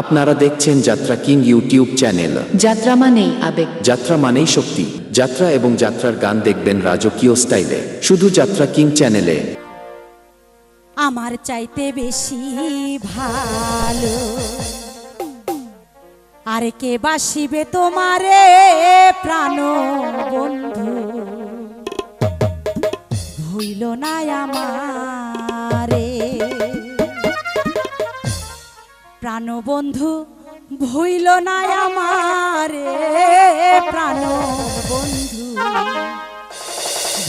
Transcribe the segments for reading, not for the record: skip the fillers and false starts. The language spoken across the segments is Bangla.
আপনারা দেখছেন যাত্রা কিং ইউটিউব চ্যানেল। যাত্রা মানেই আবেগ, যাত্রা মানেই শক্তি। যাত্রা এবং যাত্রার গান দেখবেন রাজকীয় স্টাইলে, শুধু যাত্রা কিং চ্যানেলে। আমার চাইতে বেশি ভালো আর কে বাসিবে তোমারে প্রাণ বন্ধু, ভুইল না আমারে প্রাণ বন্ধু, ভুইল না আমারে প্রাণ বন্ধু,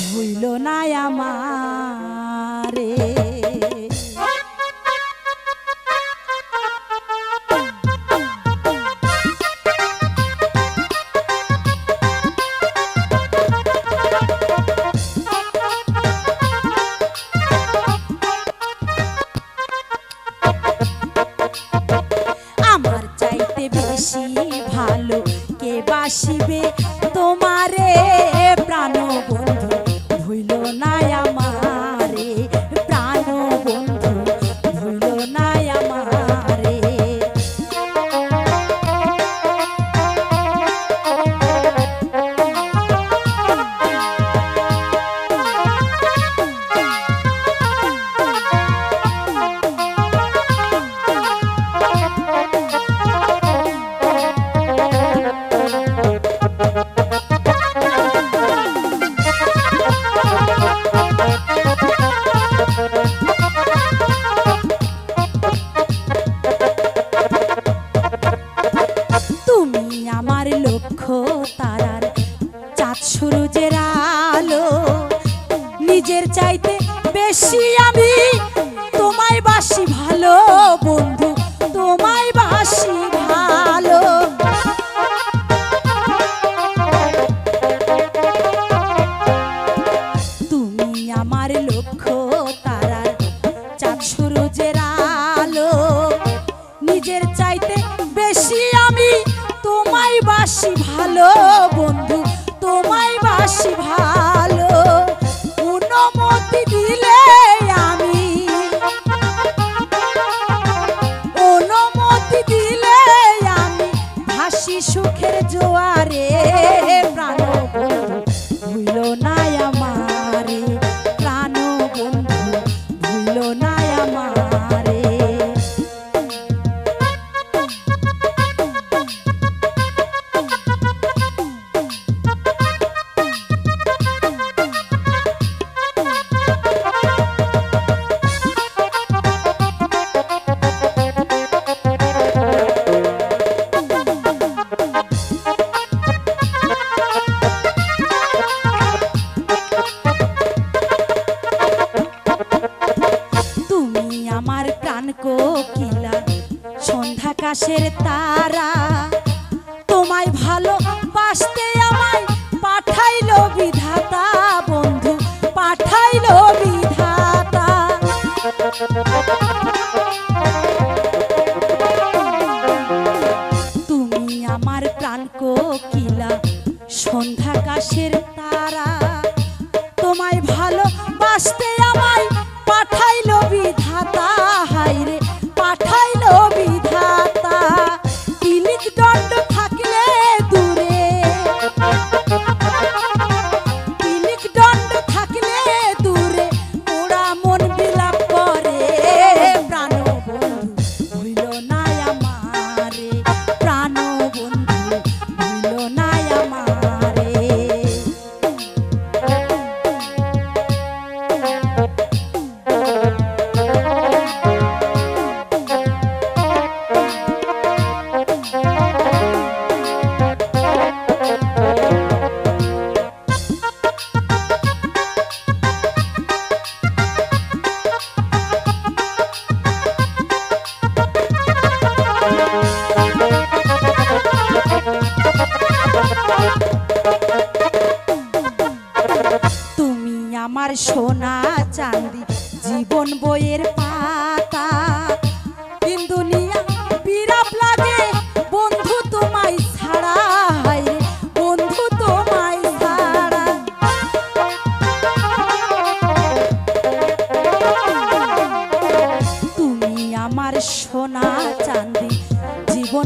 ভুইল না আমারে। আমার চাইতে বেশি ভালো কে বাসিবে তোমারে প্রাণ বন্ধু, ভুইল না আমারে প্রাণ বন্ধু, ভুইল না আমারে। তুমি আমার লক্ষ্য তারার চাঁদ সূরজের আলো, নিজের চাইতে বেশি আমি তোমায় বাসি ভালো বন্ধু, তোমায় বাসি ভালো। তুমি আমার লক্ষ্য তারার চাঁদ সূরজের আলো, নিজের চাইতে বেশি আমি তোমায় বাসি ভালো বন্ধু, তোমায় বাসি ভালো। অনুমতি দিলে আমি, অনুমতি দিলে আমি ভাসি সুখের জোয়ারে প্রাণ বন্ধু, ভুইল না আমারে প্রাণ বন্ধু, ভুইল না আমারে। তুমি আমার প্রাণ কোকিলা সন্ধ্যাকাশের তারা, তোমায় ভালো বাসতে আমায় পাঠাইলো বিধাতা বন্ধু, পাঠাইলো বিধাতা। তুমি আমার প্রাণ কোকিলা সন্ধ্যাকাশের তারা, তোমায় ভালো বাসতে আমায় পাঠাইলো বিধাতা, হাইরে পাঠাইলো বিধাতা। তিলিক দণ্ড থাকলে দূরে, তিলিক দণ্ড থাকলে দূরে, ওরা মন বিলাপ করে প্রাণ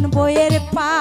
বইয়ের পা